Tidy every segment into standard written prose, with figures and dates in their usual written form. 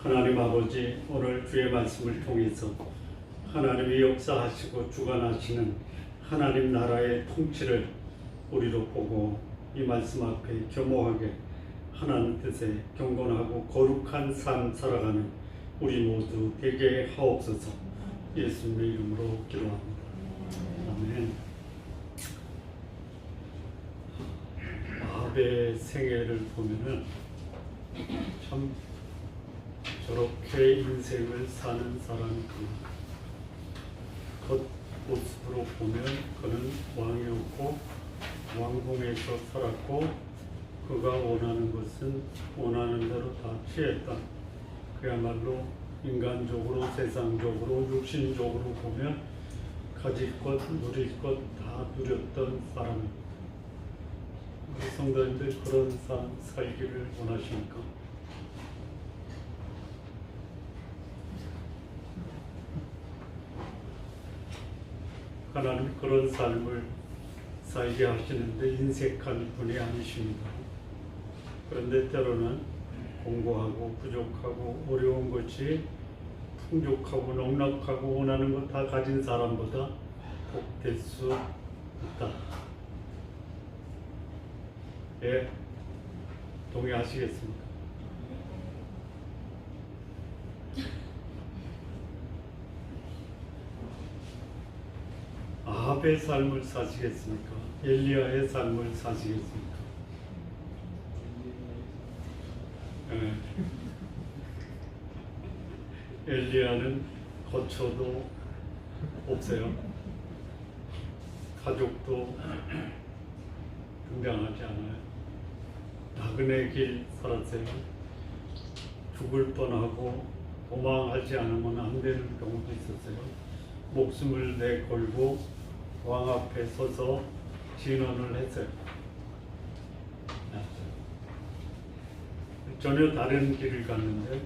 하나님 아버지, 오늘 주의 말씀을 통해서 하나님이 역사하시고 주관하시는 하나님 나라의 통치를 우리로 보고 이 말씀 앞에 겸허하게 하나님 뜻에 경건하고 거룩한 삶 살아가는 우리 모두 되게 하옵소서. 예수님의 이름으로 기도합니다. 아멘. 아합의 생애를 보면은 참 저렇게 인생을 사는 사람이구나. 겉모습으로 보면 그는 왕이었고 왕궁에서 살았고 그가 원하는 것은 원하는 대로 다 취했다. 그야말로 인간적으로 세상적으로 육신적으로 보면 가질 것 누릴 것 다 누렸던 사람입니다. 우리 성도님들 그런 삶 살기를 원하십니까? 하나님 그런 삶을 살게 하시는데 인색한 분이 아니십니다. 그런데 때로는 공고하고 부족하고 어려운 것이 풍족하고 넉넉하고 원하는 것 다 가진 사람보다 복될 수 있다. 예, 동의하시겠습니까? 아합의 삶을 사시겠습니까? 엘리야의 삶을 사시겠습니까? 엘리야는 거처도 없어요. 가족도 등장하지 않아요. 나그네 길 살았어요. 죽을 뻔하고 도망하지 않으면 안 되는 경우도 있었어요. 목숨을 내걸고 왕 앞에 서서 진언을 했어요. 전혀 다른 길을 갔는데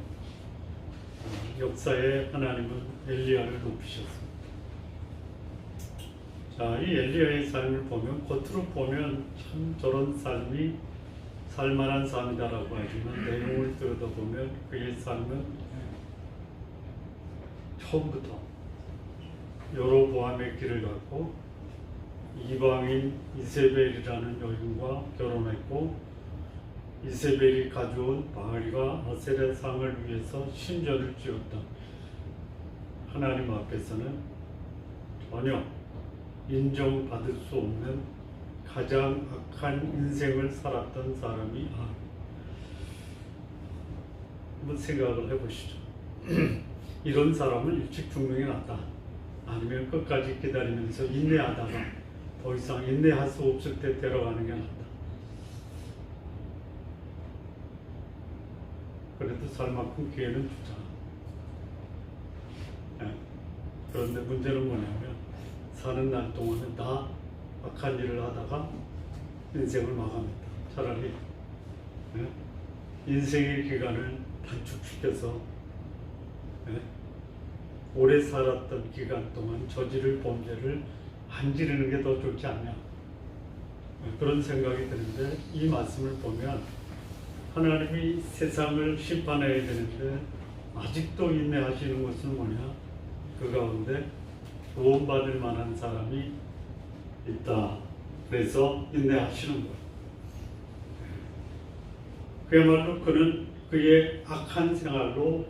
역사에 하나님은 엘리야를 높이셨습니다. 자, 이 엘리야의 삶을 보면 겉으로 보면 참 저런 삶이 살만한 삶이다라고 하지만 내용을 들여다보면 그의 삶은 처음부터 여로보암의 길을 갔고 이방인 이세벨이라는 여인과 결혼했고 이세벨이 가져온 바알과 아세라 상을 위해서 신전을 지었다. 하나님 앞에서는 전혀 인정받을 수 없는 가장 악한 인생을 살았던 사람이 한번 생각을 해보시죠. 이런 사람은 일찍 죽는 게 낫다. 아니면 끝까지 기다리면서 인내하다가 더 이상 인내할 수 없을 때 데려가는 게 낫다. 그래도 살 만큼 기회는 주자. 네. 그런데 문제는 뭐냐면 사는 날 동안은 다 악한 일을 하다가 인생을 마감했다. 차라리 네? 인생의 기간을 단축시켜서 네? 오래 살았던 기간 동안 저지를 범죄를 안 지르는 게 더 좋지 않냐. 네? 그런 생각이 드는데 이 말씀을 보면 하나님이 세상을 심판해야 되는데 아직도 인내하시는 것은 뭐냐? 그 가운데 구원받을 만한 사람이 있다. 그래서 인내하시는 거예요. 그야말로 그는 그의 악한 생활로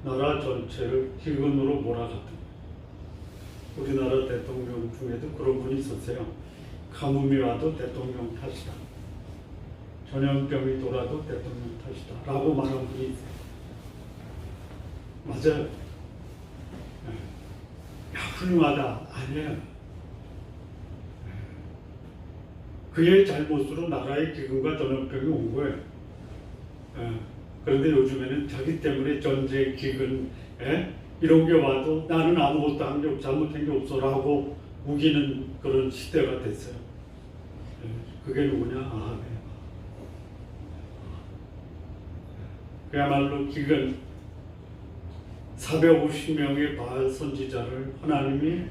나라 전체를 기근으로 몰아갔다. 우리나라 대통령 중에도 그런 분이 있었어요. 가뭄이 와도 대통령 탓이다. 전염병이 돌아도 대통령 탓이다. 라고 말한 분이 있어요. 맞아요. 야, 훌륭하다. 아니에요. 그의 잘못으로 나라의 기근과 전염병이 온 거예요. 그런데 요즘에는 자기 때문에 전쟁, 기근, 이런 게 와도 나는 아무것도 한 게 없어, 잘못한 게 없어 라고 우기는 그런 시대가 됐어요. 그게 누구냐? 아합이에요. 그야말로 기근 450명의 바알 선지자를 하나님이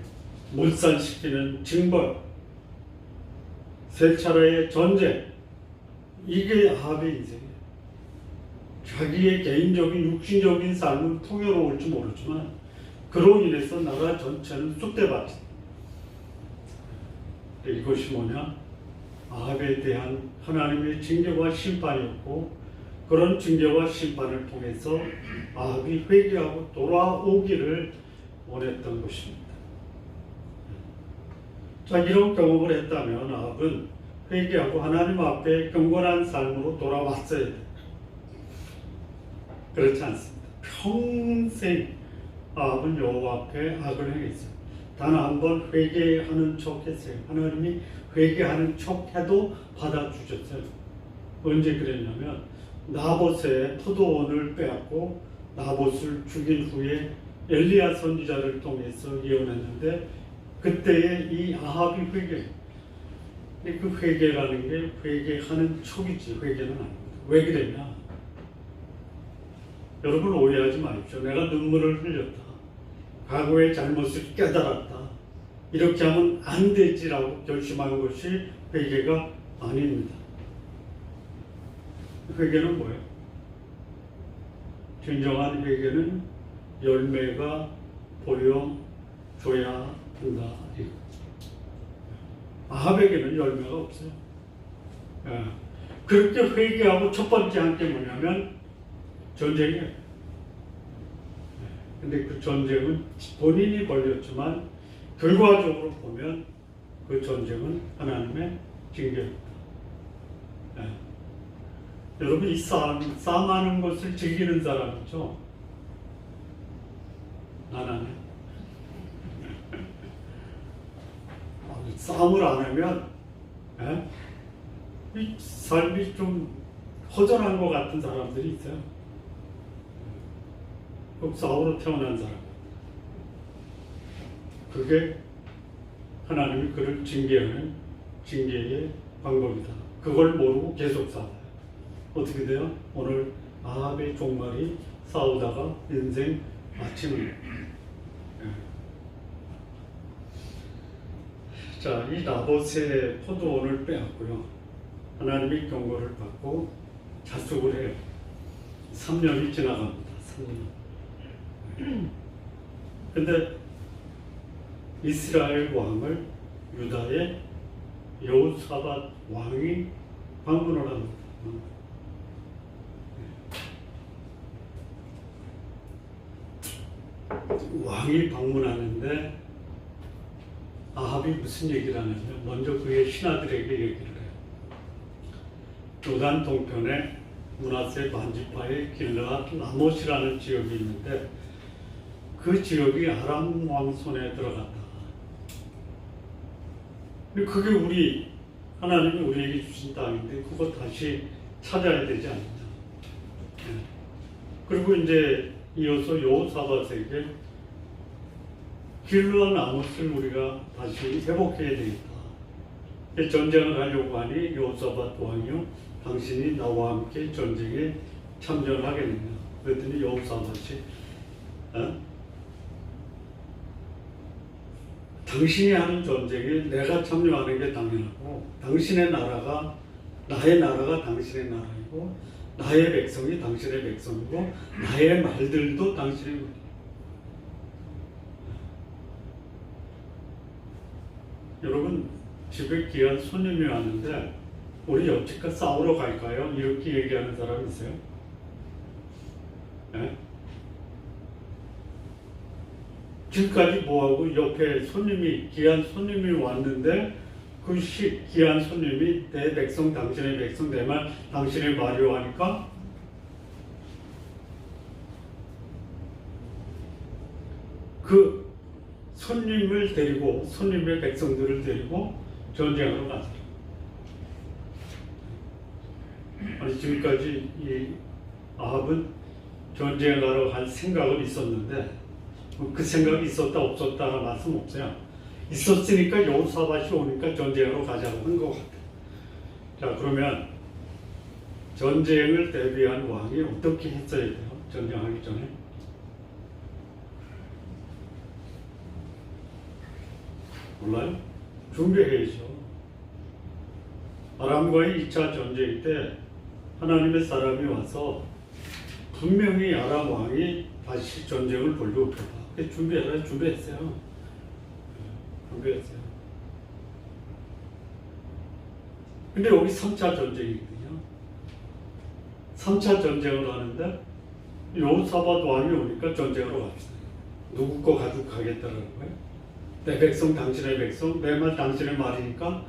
몰살시키는 징벌, 세 차례의 전쟁, 이게 아합의 인생이에요. 자기의 개인적인 육신적인 삶은 풍요로울지 모르지만 그로 인해서 나라 전체는 쑥대밭이. 이것이 뭐냐? 아합에 대한 하나님의 징계와 심판이었고, 그런 징계와 심판을 통해서 아합이 회개하고 돌아오기를 원했던 것입니다. 자, 이런 경험을 했다면 아합은 회개하고 하나님 앞에 경건한 삶으로 돌아왔어야 돼요. 그렇지 않습니다. 평생 아합은 여호와 앞에 악을 행했어요. 단 한 번 회개하는 척 했어요. 하나님이 회개하는 척 해도 받아주셨어요. 언제 그랬냐면 나봇의 포도원을 빼앗고 나봇을 죽인 후에 엘리야 선지자를 통해서 예언했는데 그때의 이 아합이 회개. 그 회개라는 게 회개하는 척이지 회개는 아닙니다. 왜 그랬냐? 여러분 오해하지 마십시오. 내가 눈물을 흘렸다. 과거의 잘못을 깨달았다. 이렇게 하면 안 되지라고 결심한 것이 회개가 아닙니다. 회개는 뭐예요? 진정한 회개는 열매가 보여줘야 한다. 아합에게는 열매가 없어요. 그렇게 회개하고 첫 번째 한 게 뭐냐면 전쟁이에요. 근데 그 전쟁은 본인이 벌였지만 결과적으로 보면 그 전쟁은 하나님의 징계입니다. 여러분 이 싸움하는 것을 즐기는 사람이죠? 난 안 해. 싸움을 안 하면 이 삶이 좀 허전한 것 같은 사람들이 있어요. 꼭 싸우러 태어난 사람. 그게 하나님이 그를 징계하는 징계의 방법이다. 그걸 모르고 계속 싸워요. 어떻게 돼요? 오늘 아합의 종말이 싸우다가 인생 마침을. 자, 이 나봇의 포도원을 빼앗고요. 하나님의 경고를 받고 자숙을 해요. 3년이 지나갑니다. 3년. 근데 이스라엘 왕을 유다의 여호사밧 왕이 방문을 합니다. 왕이 방문하는데 아합이 무슨 얘기를 하냐면 먼저 그의 신하들에게 얘기를 해요. 요단 동편에 므낫세 반지파의 길르앗 라못이라는 지역이 있는데 그 지역이 아람 왕 손에 들어갔다. 그게 하나님이 우리에게 주신 땅인데 그거 다시 찾아야 되지 않느냐. 그리고 이제 이어서 여호사밧에게 길르앗 라못을 우리가 다시 회복해야 되겠다. 전쟁을 하려고 하니 여호사밧 왕이요, 당신이 나와 함께 전쟁에 참전하겠느냐. 그랬더니 여호사밧이 당신이 하는 전쟁에 내가 참여하는 게 당연하고 당신의 나라가 나의 나라가 당신의 나라이고 나의 백성이 당신의 백성이고 나의 말들도 당신의 말. 여러분 집에 귀한 손님이 왔는데 우리 옆집과 싸우러 갈까요? 이렇게 얘기하는 사람 있어요? 네? 지금까지 뭐하고 옆에 귀한 손님이 왔는데 그 귀한 손님이 내 백성 당신의 백성 내 말 당신의 말이오 하니까 그 손님을 데리고 손님의 백성들을 데리고 전쟁하러 가자. 아니 지금까지 이 아합은 전쟁을 하러 갈 생각은 있었는데 그 생각이 있었다 없었다는 말씀 없어요. 있었으니까 여호사밧이 오니까 전쟁으로 가자고 한 것 같아요. 자, 그러면 전쟁을 대비한 왕이 어떻게 했어야 돼요? 전쟁하기 전에 몰라요? 준비해야죠. 아람과의 2차 전쟁 때 하나님의 사람이 와서 분명히 아람 왕이 다시 전쟁을 벌려고 했다. 준비했어요. 준비했어요. 근데 여기 3차 전쟁이거든요. 3차 전쟁을 하는데 여호사밧 왕이 오니까 전쟁으로 갑시다. 누구 거 가지고 가겠다는 거예요? 내 백성 당신의 백성, 내 말 당신의 말이니까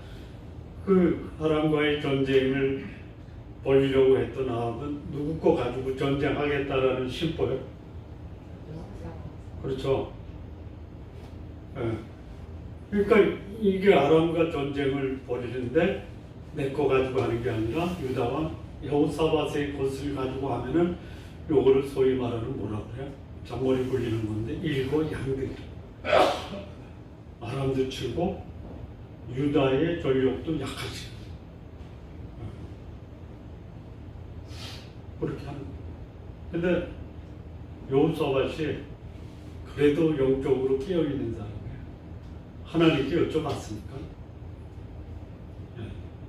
그 아람과의 전쟁을 벌이려고 했던 아합은 누구 거 가지고 전쟁하겠다라는 심보예요. 그렇죠. 예. 그러니까 이게 아람과 전쟁을 벌이는데 내 거 가지고 하는 게 아니라 유다와 여호사밧의 것을 가지고 하면은 요거를 소위 말하는 뭐라 그래요? 잔머리 굴리는 건데 일거양득. 아람도 치고 유다의 전력도 약하지. 그렇게 하는 거예요. 근데 여호사밧이 그래도 영적으로 깨어있는 사람이에요. 하나님께 여쭤봤으니까.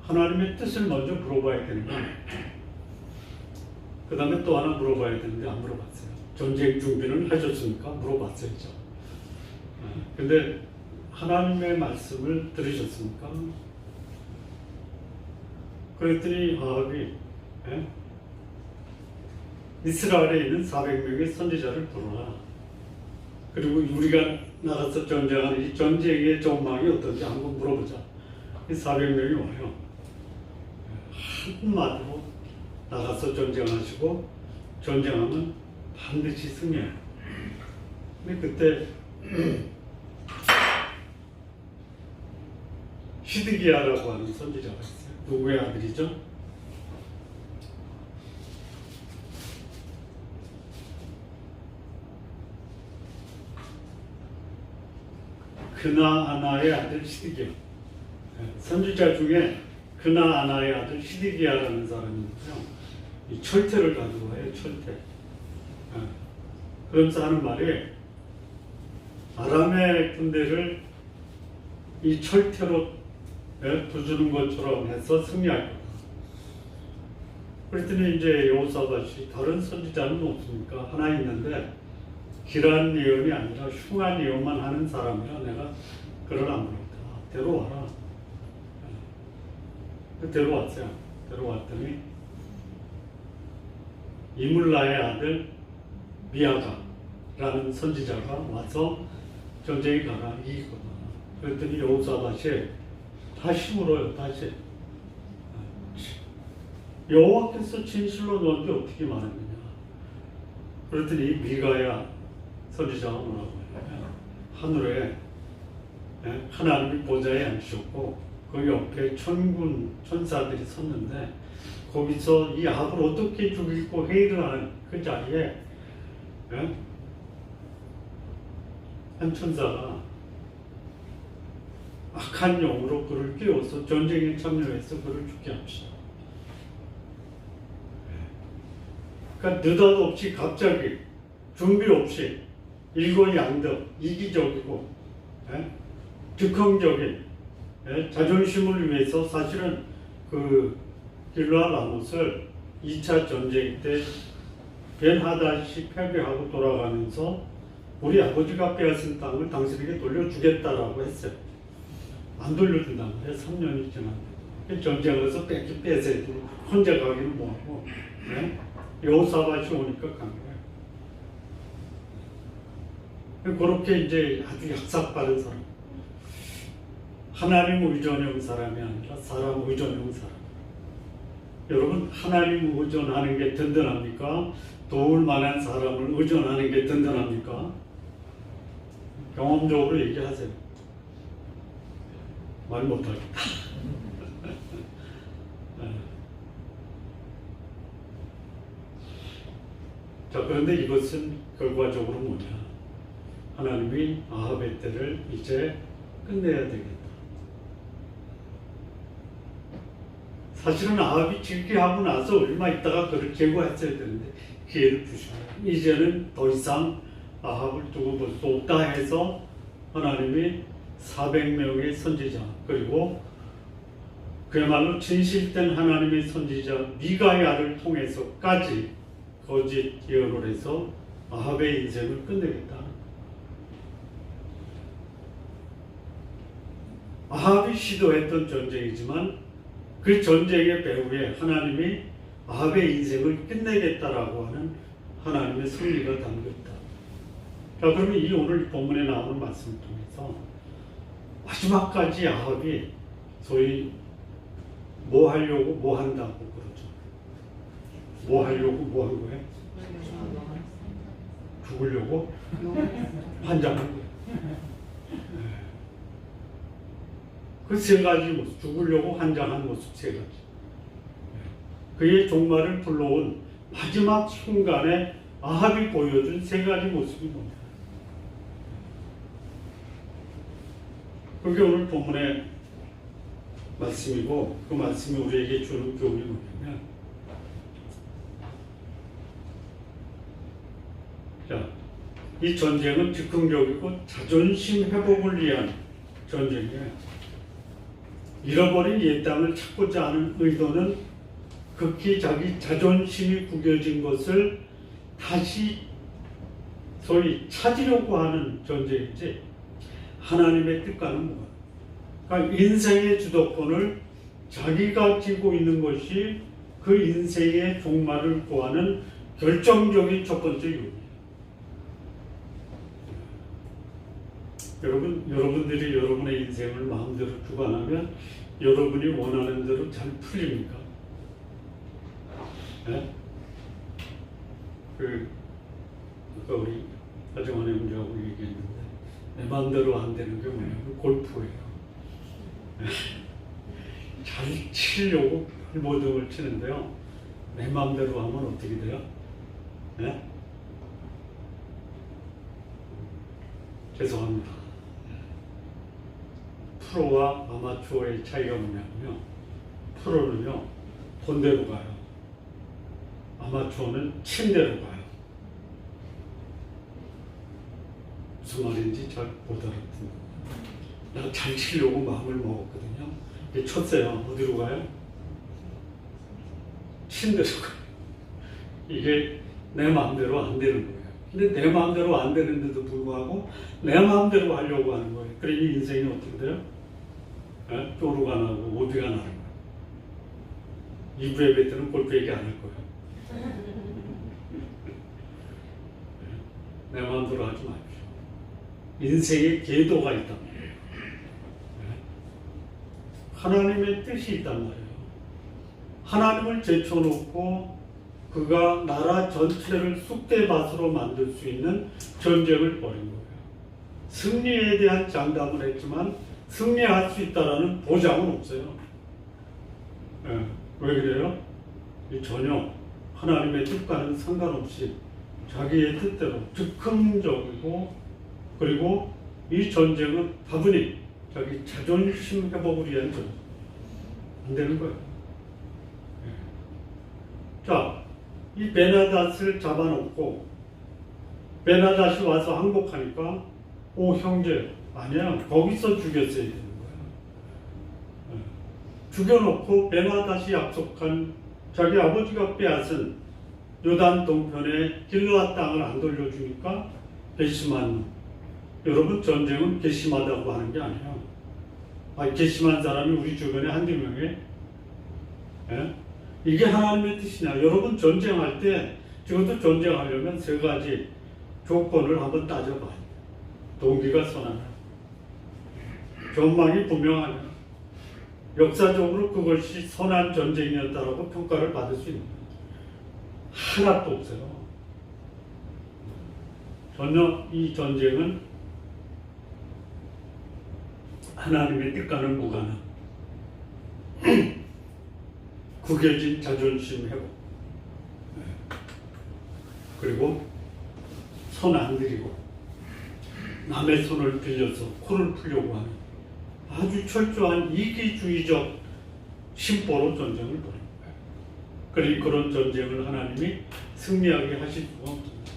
하나님의 뜻을 먼저 물어봐야 되는 거예요. 그 다음에 또 하나 물어봐야 되는데 안 물어봤어요. 전쟁 준비는 하셨습니까? 물어봤어야죠. 근데 하나님의 말씀을 들으셨습니까? 그랬더니 아합이 이스라엘에 있는 400명의 선지자를 부르라. 그리고 우리가 나가서 전쟁하는 이 전쟁의 전망이 어떤지 한번 물어보자. 이 400명이 와요. 한마디로 나가서 전쟁하시고 전쟁하면 반드시 승리해요. 근데 그때 시드기야라고 하는 선지자가 있어요. 누구의 아들이죠? 그나아나의 아들 시드기야. 선지자 중에 그나아나의 아들 시드기야라는 사람이 있고요. 이 철퇴를 가지고 와요. 철퇴. 그러면서 하는 말이 아람의 군대를 이 철퇴로 부수는 것처럼 해서 승리할 거다. 그랬더니 이제 여호사밧이 다른 선지자는 없습니까? 하나 있는데 기란 예언이 아니라 흉한 예언만 하는 사람이라 내가 그를 안 부르겠다. 데려와라. 데려왔어요. 데려왔더니 이물라의 아들 미아가라는 선지자가 와서 전쟁에 가라 이기거든. 그랬더니 여호사밧이 다시 물어요. 다시 여호와께서 진실로 너한테 어떻게 말했느냐. 그랬더니 미가야 선지자가 뭐라고 해요? 하늘에 하나님이 보좌에 앉으셨고 그 옆에 천군 천사들이 섰는데 거기서 이 아합을 어떻게 죽이고 회의를 하는 그 자리에 한 천사가 악한 영으로 그를 깨워서 전쟁에 참여해서 그를 죽게 합시다. 그러니까 느닷없이 갑자기 준비 없이 일거양득 이기적이고 즉흥적인 자존심을 위해서 사실은 그 길르앗 라못을 2차 전쟁 때 벤하닷이 패배하고 돌아가면서 우리 아버지가 빼앗은 땅을 당신에게 돌려주겠다라고 했어요. 안 돌려준다는 거예요. 3년이 지났는데 전쟁을 해서 뺏어야 되고 혼자 가기는 뭐하고 여호사밧이 오니까 간 거예요. 그렇게 이제 아주 약삭빠른 사람, 하나님 의존형 사람이 아니라 사람 의존형 사람. 여러분, 하나님 의존하는 게 든든합니까? 도울 만한 사람을 의존하는 게 든든합니까? 경험적으로 얘기하세요. 말 못하겠다. 자, 그런데 이것은 결과적으로 뭐냐? 하나님이 아합의 때를 이제 끝내야 되겠다. 사실은 아합이 즐기하고 나서 얼마 있다가 그를 제거했어야 되는데 기회를 주시고 이제는 더 이상 아합을 두고 볼 수 없다 해서 하나님이 400명의 선지자 그리고 그야말로 진실된 하나님의 선지자 미가야를 통해서까지 거짓 예언을 해서 아합의 인생을 끝내겠다. 아합이 시도했던 전쟁이지만 그 전쟁의 배후에 하나님이 아합의 인생을 끝내겠다라고 하는 하나님의 섭리가 담겼다. 자, 그러면 이 오늘 본문에 나오는 말씀을 통해서 마지막까지 아합이 소위 뭐 하려고 뭐 한다고 그러죠. 뭐 하려고 뭐 한 거예요? 죽으려고 환장한 거예요. 그 세 가지 모습, 죽으려고 환장한 모습 세 가지. 그의 종말을 불러온 마지막 순간에 아합이 보여준 세 가지 모습이 뭡니까? 그게 오늘 본문의 말씀이고, 그 말씀이 우리에게 주는 교훈이 뭐냐면, 자, 이 전쟁은 즉흥적이고 자존심 회복을 위한 전쟁이에요. 잃어버린 옛 땅을 찾고자 하는 의도는 극히 자기 자존심이 구겨진 것을 다시 소위 찾으려고 하는 전쟁이지 하나님의 뜻과는 뭐가? 그러니까 인생의 주도권을 자기가 쥐고 있는 것이 그 인생의 종말을 구하는 결정적인 첫 번째 요인이에요. 여러분들이 여러분의 인생을 마음대로 주관하면 여러분이 원하는 대로 잘 풀립니까? 네? 아까 우리 하정환 형제하고 얘기했는데 내 마음대로 안 되는 게 뭐냐면 골프예요. 잘 치려고 모등을 치는데요. 내 마음대로 하면 어떻게 돼요? 네? 죄송합니다. 프로와 아마추어의 차이가 뭐냐면요. 프로는요, 본대로 가요. 아마추어는 친대로 가요. 무슨 말인지 잘 못 알아듣는. 나 잘 치려고 마음을 먹었거든요. 이게 쳤어요. 어디로 가요? 친대로 가요. 이게 내 마음대로 안 되는 거예요. 근데 내 마음대로 안 되는데도 불구하고 내 마음대로 하려고 하는 거예요. 그러니 인생이 어떻게 돼요? 쪼르가 나고 오디가 나는 거예요. 2부 예배 때는 골프 얘기 안 할 거예요. 내 마음대로 하지 마십시오. 인생의 궤도가 있단 말이에요. 하나님의 뜻이 있단 말이에요. 하나님을 제쳐놓고 그가 나라 전체를 쑥대밭으로 만들 수 있는 전쟁을 벌인 거예요. 승리에 대한 장담을 했지만 승리할 수 있다라는 보장은 없어요. 왜 그래요? 전혀 하나님의 뜻과는 상관없이 자기의 뜻대로 즉흥적이고, 그리고 이 전쟁은 다분히 자기 자존심 회복을 위한 전쟁. 안 되는 거예요. 자, 이 베나닷을 잡아놓고 베나닷이 와서 항복하니까 오 형제 아니야 거기서 죽였어야 되는 거야. 죽여놓고 베나닷이 약속한 자기 아버지가 빼앗은 요단 동편의 길르앗 땅을 안 돌려주니까 괘씸한. 여러분, 전쟁은 괘씸하다고 하는 게 아니에요. 괘씸한 사람이 우리 주변에 한두 명에 이게 하나님의 뜻이냐. 여러분, 전쟁할 때 지금도 전쟁하려면 세 가지 조건을 한번 따져봐요. 동기가 선하냐, 전망이 분명하냐, 역사적으로 그것이 선한 전쟁이었다라고 평가를 받을 수 있는 거예요. 하나도 없어요. 전혀 이 전쟁은 하나님의 뜻과는 무관한 구겨진 자존심 회복, 그리고 손 안 들이고 남의 손을 빌려서 코를 풀려고 하는 아주 철저한 이기주의적 심보로 전쟁을 벌인 거예요. 그러니 그런 전쟁을 하나님이 승리하게 하실 수가 없습니다.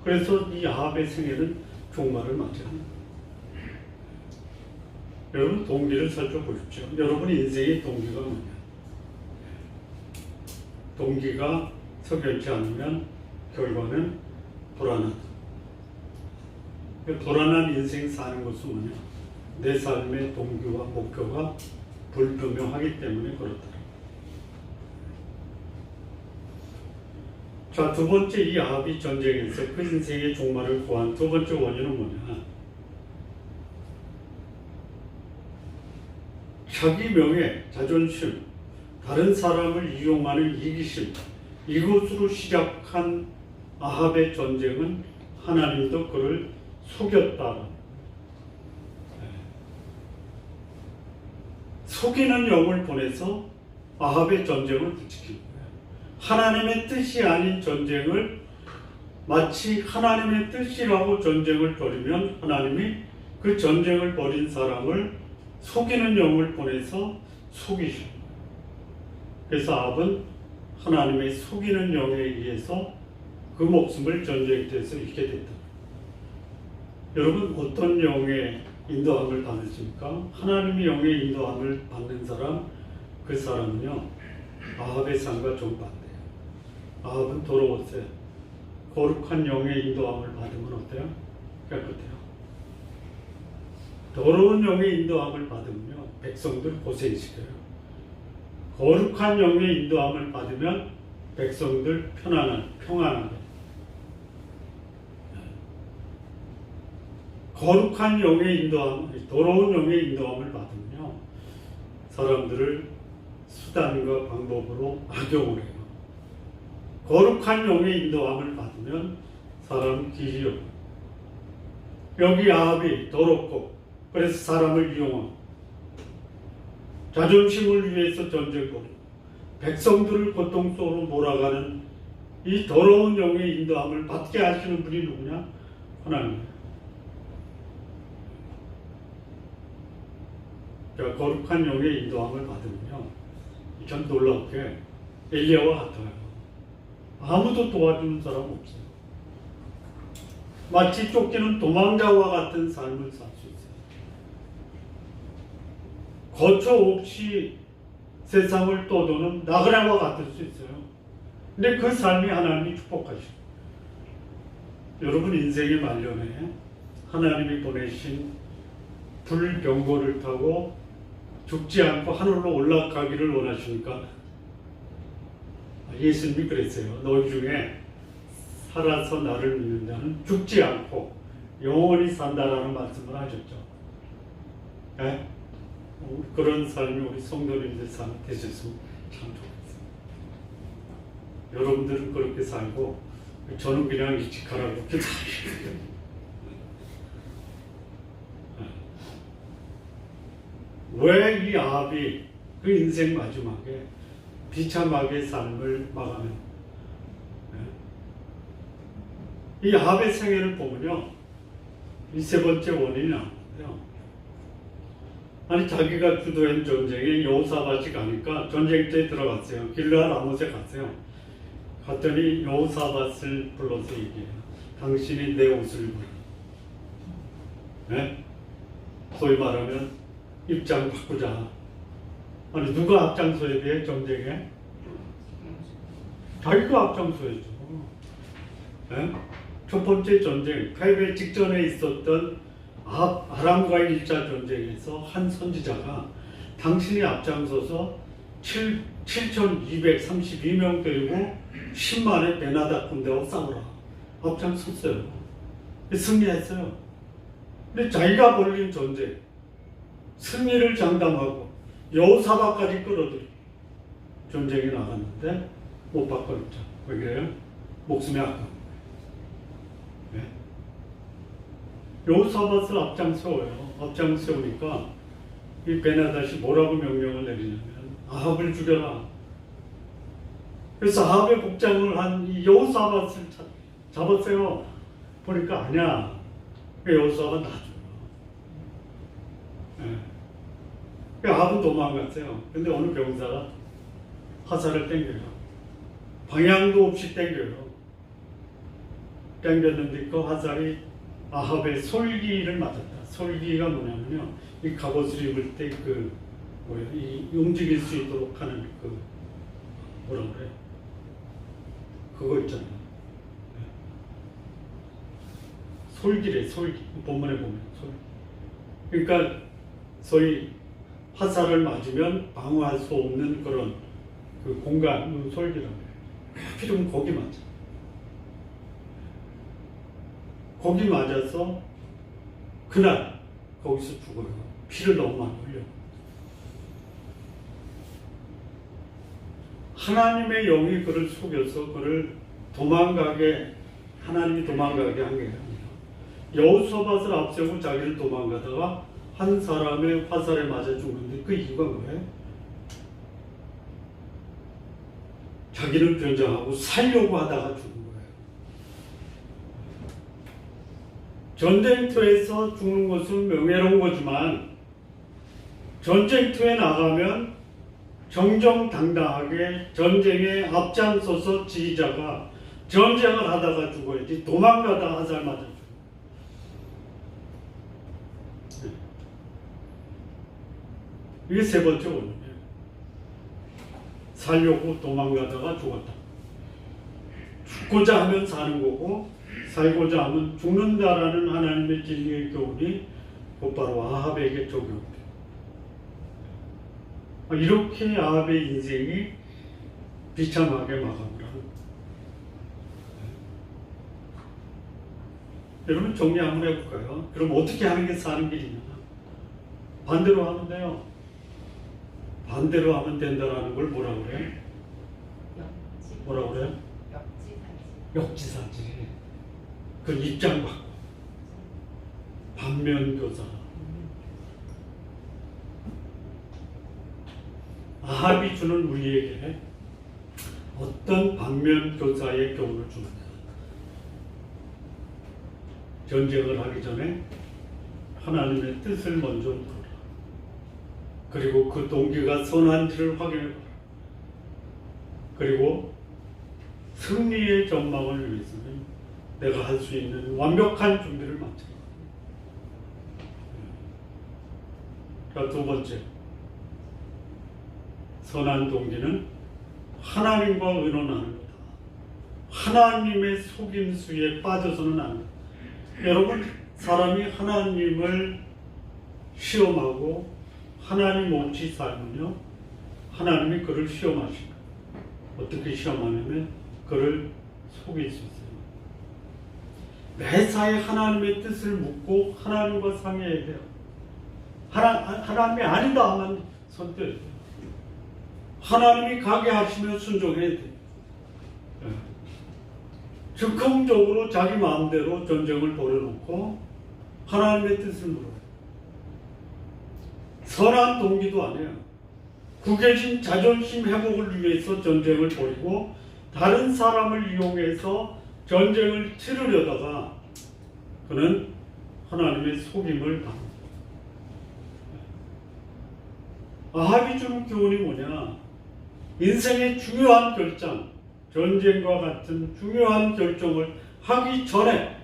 그래서 이 아합의 생애는 종말을 맞이하는 거예요. 여러분, 동기를 살펴보십시오. 여러분의 인생의 동기가 뭐냐? 동기가 석연치 않으면 결과는 불안하다. 불안한 인생 사는 것은 뭐냐? 내 삶의 동기와 목표가 불분명하기 때문에 그렇더라. 자, 두 번째, 이 아합이 전쟁에서 그 인생의 종말을 구한 두 번째 원인은 뭐냐? 자기 명예, 자존심, 다른 사람을 이용하는 이기심, 이것으로 시작한 아합의 전쟁은 하나님도 그를 속였다. 속이는 영을 보내서 아합의 전쟁을 부추긴 거예요. 하나님의 뜻이 아닌 전쟁을 마치 하나님의 뜻이라고 전쟁을 벌이면 하나님이 그 전쟁을 벌인 사람을 속이는 영을 보내서 속이셔. 그래서 아합은 하나님의 속이는 영에 의해서 그 목숨을 전쟁터에서 잃게 됐다. 여러분, 어떤 영의 인도함을 받으십니까? 하나님의 영의 인도함을 받는 사람, 그 사람은요, 아합의 삶과 정반대예요. 아합은 더러웠어요. 거룩한 영의 인도함을 받으면 어때요? 깨끗해요. 더러운 영의 인도함을 받으면요, 백성들 고생시켜요. 거룩한 영의 인도함을 받으면 백성들 평안하게. 거룩한 영의 인도함, 더러운 영의 인도함을 받으면요, 사람들을 수단과 방법으로 악용을 해요. 거룩한 영의 인도함을 받으면 사람 길이요. 여기 아합이 더럽고 그래서 사람을 이용하고 자존심을 위해서 전쟁을 벌이고 백성들을 고통 속으로 몰아가는 이 더러운 영의 인도함을 받게 하시는 분이 누구냐? 하나님이에요. 거룩한 영의 인도함을 받으면요, 참 놀랍게 엘리야와 같아요. 아무도 도와주는 사람 없어요. 마치 쫓기는 도망자와 같은 삶을 살 수 있어요. 거처 없이 세상을 떠도는 나그네와 같을 수 있어요. 근데 그 삶이 하나님이 축복하시고, 여러분 인생의 말년에 하나님이 보내신 불경고를 타고 죽지 않고 하늘로 올라가기를 원하십니까? 예수님이 그랬어요. 너희 중에 살아서 나를 믿는 자는 죽지 않고 영원히 산다라는 말씀을 하셨죠. 네? 그런 삶이 우리 성도님들 삶 되셨으면 참 좋겠어요. 여러분들은 그렇게 살고 저는 그냥 이직하라고 기도하시고요. 왜 이 아합이 그 인생 마지막에 비참하게 삶을 마감했나? 이 아합의 생애를 보면요, 이 세 번째 원인이 나오는데요. 아니, 자기가 주도한 전쟁에 여호사밧이 가니까 전쟁터에 들어갔어요. 길르앗 라못에 갔어요. 갔더니 여호사밧을 불러서 얘기해요. 당신이 내 옷을 입어라. 네? 소위 말하면 입장 바꾸자. 아니, 누가 앞장서야 돼, 전쟁에? 자기가 앞장서야죠. 네? 첫 번째 전쟁, 패배 직전에 있었던 아람과의 1차 전쟁에서 한 선지자가 당신이 앞장서서 7,232명 데리고 10만의 베나다 군대와 싸우라. 앞장섰어요. 승리했어요. 근데 자기가 벌린 전쟁, 승리를 장담하고 여호사밧까지 끌어들이 전쟁에 나갔는데 못 바꿔줬죠. 왜 그래요? 목숨이 아까운 거예요. 네? 여호사밧을 앞장세워요. 앞장세우니까 이 베나닷이 뭐라고 명령을 내리냐면 아합을 죽여라. 그래서 아합의 복장을 한 이 여호사밧을 잡았어요. 보니까 아니야. 여호사밧 놔줘요. 네. 아합은 도망갔어요. 근데 어느 병사가 화살을 땡겨요. 방향도 없이 땡겨요. 땡겼는데 그 화살이 아합의 솔기를 맞았다. 솔기가 뭐냐면요, 이 갑옷을 입을 때 이 움직일 수 있도록 하는 뭐라 그래? 그거 있잖아요. 솔기래, 솔기. 본문에 보면 솔기. 그러니까 소위 화살을 맞으면 방어할 수 없는 그런 그 공간, 솔기라고 해요. 하필이면 거기 맞아. 거기 맞아서 그날 거기서 죽어요. 피를 너무 많이 흘려. 하나님의 영이 그를 속여서 그를 도망가게, 하나님이 도망가게 한 게 아니라 여호사밧을 앞세우고 자기를 도망가다가 한 사람의 화살에 맞아 죽는데 그 이유가 뭐예요? 자기를 변장하고 살려고 하다가 죽은 거예요. 전쟁터에서 죽는 것은 명예로운 거지만 전쟁터에 나가면 정정당당하게 전쟁에 앞장서서 지휘자가 전쟁을 하다가 죽어야지 도망가다가 화살 맞아 죽어요. 이게 세 번째 원인이에요. 살려고 도망가다가 죽었다. 죽고자 하면 사는 거고 살고자 하면 죽는다라는 하나님의 진리의 교훈이 곧바로 아합에게 적용돼요. 이렇게 아합의 인생이 비참하게 마감을 하는 거예요. 여러분 정리 한번 해볼까요? 그럼 어떻게 하는 게 사는 길이냐? 반대로 하면 돼요. 반대로 하면 된다라는 걸 뭐라 그래? 뭐라 그래? 역지사지. 그 입장 바꿔. 반면교사. 아합이 주는 우리에게 어떤 반면교사의 교훈을 주느냐? 전쟁을 하기 전에 하나님의 뜻을 먼저 물어라. 그리고 그 동기가 선한지를 확인해봐라. 그리고 승리의 전망을 위해서는 내가 할 수 있는 완벽한 준비를 마쳐라. 자, 두 번째. 선한 동기는 하나님과 의논하는 거다. 하나님의 속임수에 빠져서는 안 돼. 여러분, 사람이 하나님을 시험하고 하나님 없이 살면요, 하나님이 그를 시험하십니다. 어떻게 시험하냐면 그를 속일 수 있어요. 매사에 하나님의 뜻을 묻고 하나님과 상의해야 돼요. 하나님이 아니다 하면 손 떼야 돼요. 하나님이 가게 하시면 순종해야 돼요. 즉흥적으로 자기 마음대로 전쟁을 벌여놓고 하나님의 뜻을 물어요. 선한 동기도 아니에요. 구겨진 자존심 회복을 위해서 전쟁을 벌이고 다른 사람을 이용해서 전쟁을 치르려다가 그는 하나님의 속임을 당합니다. 아합이 주는 교훈이 뭐냐? 인생의 중요한 결정, 전쟁과 같은 중요한 결정을 하기 전에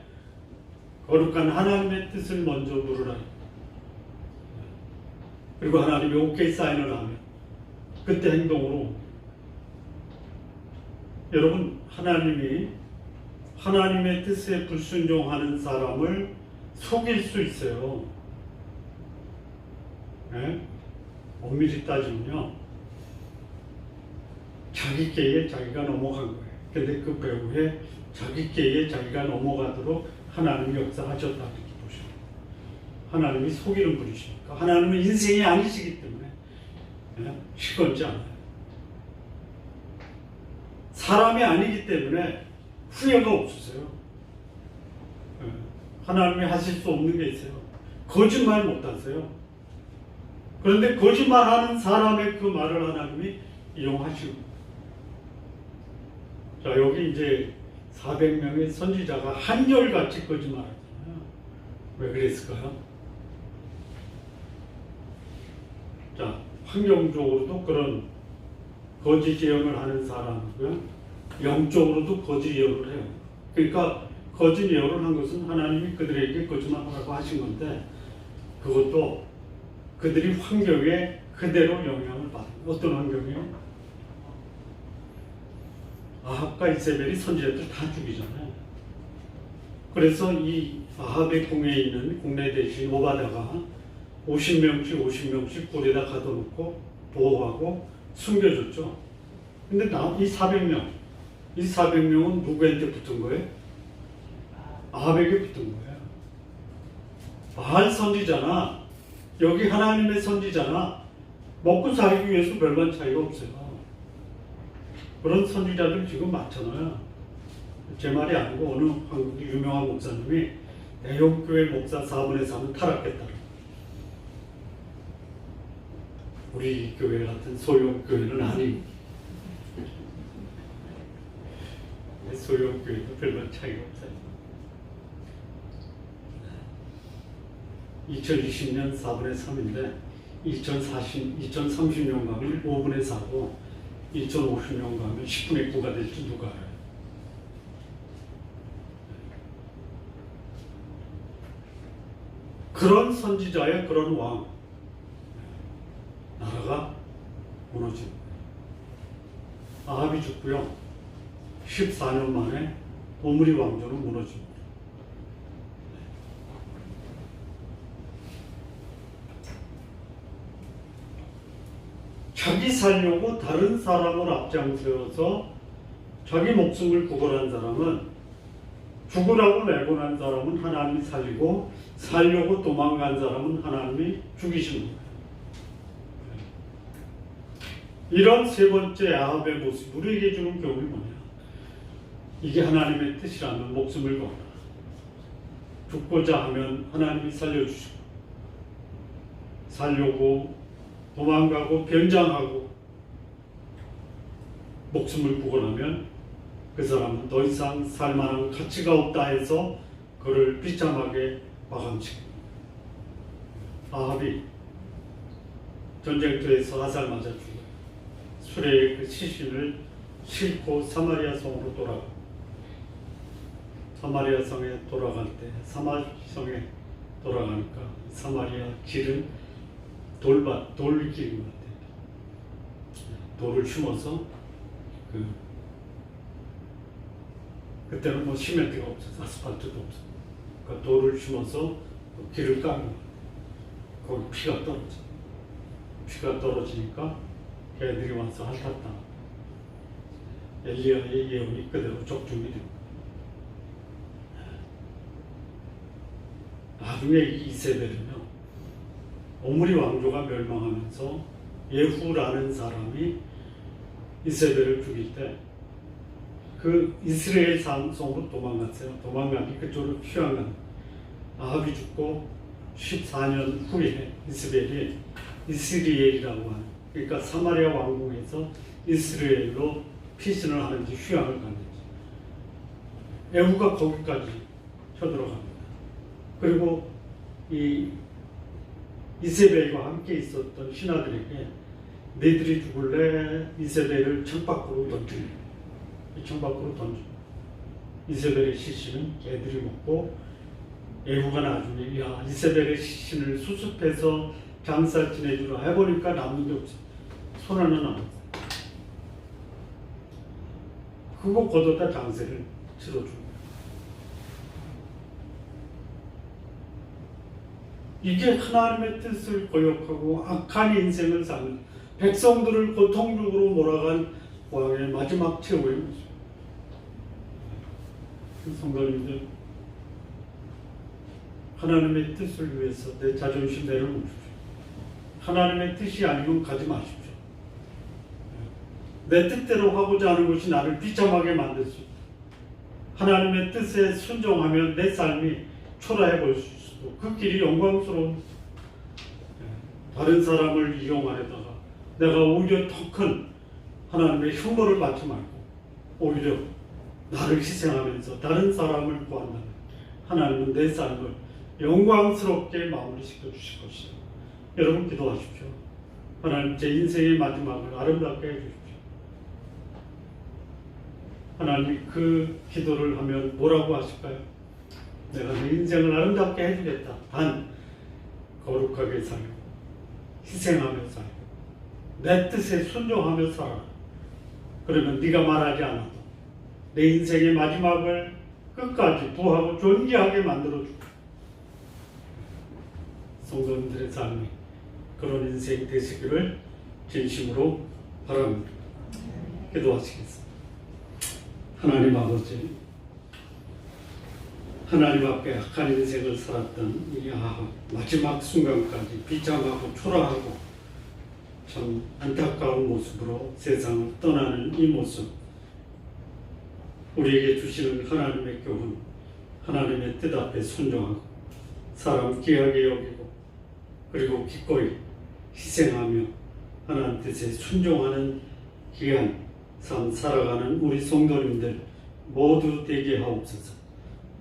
거룩한 하나님의 뜻을 먼저 물으라. 그리고 하나님이 오케이 사인을 하면 그때 행동으로 옵니다. 여러분, 하나님이 하나님의 뜻에 불순종하는 사람을 속일 수 있어요. 네? 엄밀히 따지면요, 자기 계에 자기가 넘어간 거예요. 근데 그 배후에 자기 계에 자기가 넘어가도록 하나님이 역사하셨다 이렇게 보시면, 하나님이 속이는 분이시니까 하나님은 인생이 아니시기 때문에 시건지 않아요. 사람이 아니기 때문에 후회가 없으세요. 하나님이 하실 수 없는 게 있어요. 거짓말 못 하세요. 그런데 거짓말하는 사람의 그 말을 하나님이 이용하시고, 자, 여기 이제 400명의 선지자가 한결같이 거짓말하잖아요. 왜 그랬을까요? 자, 환경적으로도 그런 거짓 예언을 하는 사람이고요, 영적으로도 거짓 예언을 해요. 그러니까 거짓 예언을 한 것은 하나님이 그들에게 거짓말하라고 하신 건데, 그것도 그들이 환경에 그대로 영향을 받아요. 어떤 환경이요? 아합과 이세벨이 선지자들 다 죽이잖아요. 그래서 이 아합의 궁에 있는 국내 대신 오바다가 50명씩 굴에다 가둬놓고 보호하고 숨겨줬죠. 근데 이 400명은 누구한테 붙은 거예요? 아합에게 붙은 거예요. 바알 선지자나 여기 하나님의 선지자나 먹고 살기 위해서 별반 차이가 없어요. 그런 선지자들 지금 많잖아요. 제 말이 아니고 어느 한국 유명한 목사님이 대형교회 목사 4분의 3은 타락했다. 우리 교회 같은 소형 교회는 아니고 소형 교회도 별반 차이가 없어요. 2020년 4분의 3인데 2030년 가면 5분의 4고 2050년 가면 10분의 9가 될지 누가 알아요? 그런 선지자의 그런 왕, 나라가 무너진 아합이 죽고요. 14년 만에 오므리 왕조는 무너집니다. 자기 살려고 다른 사람을 앞장세워서 자기 목숨을 구걸한 사람은, 죽으라고 내보낸 사람은 하나님이 살리고 살려고 도망간 사람은 하나님이 죽이시는 거예요. 이런 세 번째 아합의 모습, 우리에게 주는 교훈이 뭐냐? 이게 하나님의 뜻이라면 목숨을 걸어라. 죽고자 하면 하나님이 살려주시고, 살려고 도망가고 변장하고 목숨을 구걸하면 그 사람은 더 이상 살만한 가치가 없다 해서 그를 비참하게 마감시킵니다. 아합이 전쟁터에서 화살 맞아 죽어요. 수레의 그 시신을 싣고 사마리아 성으로 돌아가. 사마리아 성에 돌아갈 때, 사마성에 돌아가니까 사마리아 길은 돌길인 것 같아요. 돌을 심어서 그때는 뭐 시멘트가 없어서 아스팔트도 없어. 그러니까 돌을 심어서 길을 깐 거예요. 거기 피가 떨어져. 피가 떨어지니까 걔들이 와서 핥았다. 엘리야의 예언이 그대로 적중이 됩니다. 나중에 이 이세벨은요, 오므리 왕조가 멸망하면서 예후라는 사람이 이세벨을 죽일 때 그 이스라엘 산성으로 도망갔어요. 도망가니 그쪽으로 피한 아합이 죽고 14년 후에 이스벨이 이스리엘이라고 하는, 그러니까 사마리아 왕궁에서 이스라엘로 피신을 하는지 휴양을 갔는지, 예후가 거기까지 쳐들어갑니다. 그리고 이 이세벨과 함께 있었던 신하들에게 너희들이 죽을래? 이세벨을 창밖으로 던집니다. 창밖으로 던집니다. 이세벨의 시신은 애들이 먹고, 예후가 나중에 야 이세벨의 시신을 수습해서 장사 지내주라 해보니까 남는 게 없어. 손 하나 남았어. 그거 거둬다 장세를 치러줍니다. 이게 하나님의 뜻을 거역하고 악한 인생을 사는, 백성들을 고통적으로 몰아간 왕의 마지막 최후의 모습. 성도님들, 하나님의 뜻을 위해서 내 자존심 내려놓으십시오. 하나님의 뜻이 아니면 가지 마십시오. 내 뜻대로 하고자 하는 것이 나를 비참하게 만들 수 있다. 하나님의 뜻에 순종하면 내 삶이 초라해 보일 수 있고 그 길이 영광스러운, 다른 사람을 이용하려다가 내가 오히려 더 큰 하나님의 흉보를 받지 말고 오히려 나를 희생하면서 다른 사람을 구한다면 하나님은 내 삶을 영광스럽게 마무리시켜 주실 것이다. 여러분 기도하십시오. 하나님, 제 인생의 마지막을 아름답게 해주십시오. 하나님, 그 기도를 하면 뭐라고 하실까요? 내가 내 인생을 아름답게 해주겠다. 단 거룩하게 살고 희생하며 살고 내 뜻에 순종하며 살아라. 그러면 네가 말하지 않아도 내 인생의 마지막을 끝까지 부하고 존귀하게 만들어주고 성도님들의 삶이 그런 인생 되시기를 진심으로 바랍니다. 기도하시겠습니다. 하나님 아버지, 하나님 앞에 악한 인생을 살았던 이 아합 마지막 순간까지 비참하고 초라하고 참 안타까운 모습으로 세상을 떠나는 이 모습, 우리에게 주시는 하나님의 교훈, 하나님의 뜻 앞에 순종하고 사람 귀하게 여기고 그리고 기꺼이 희생하며 하나님 뜻에 순종하는 귀한 삶 살아가는 우리 성도님들 모두 되게 하옵소서.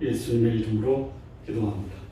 예수님의 이름으로 기도합니다.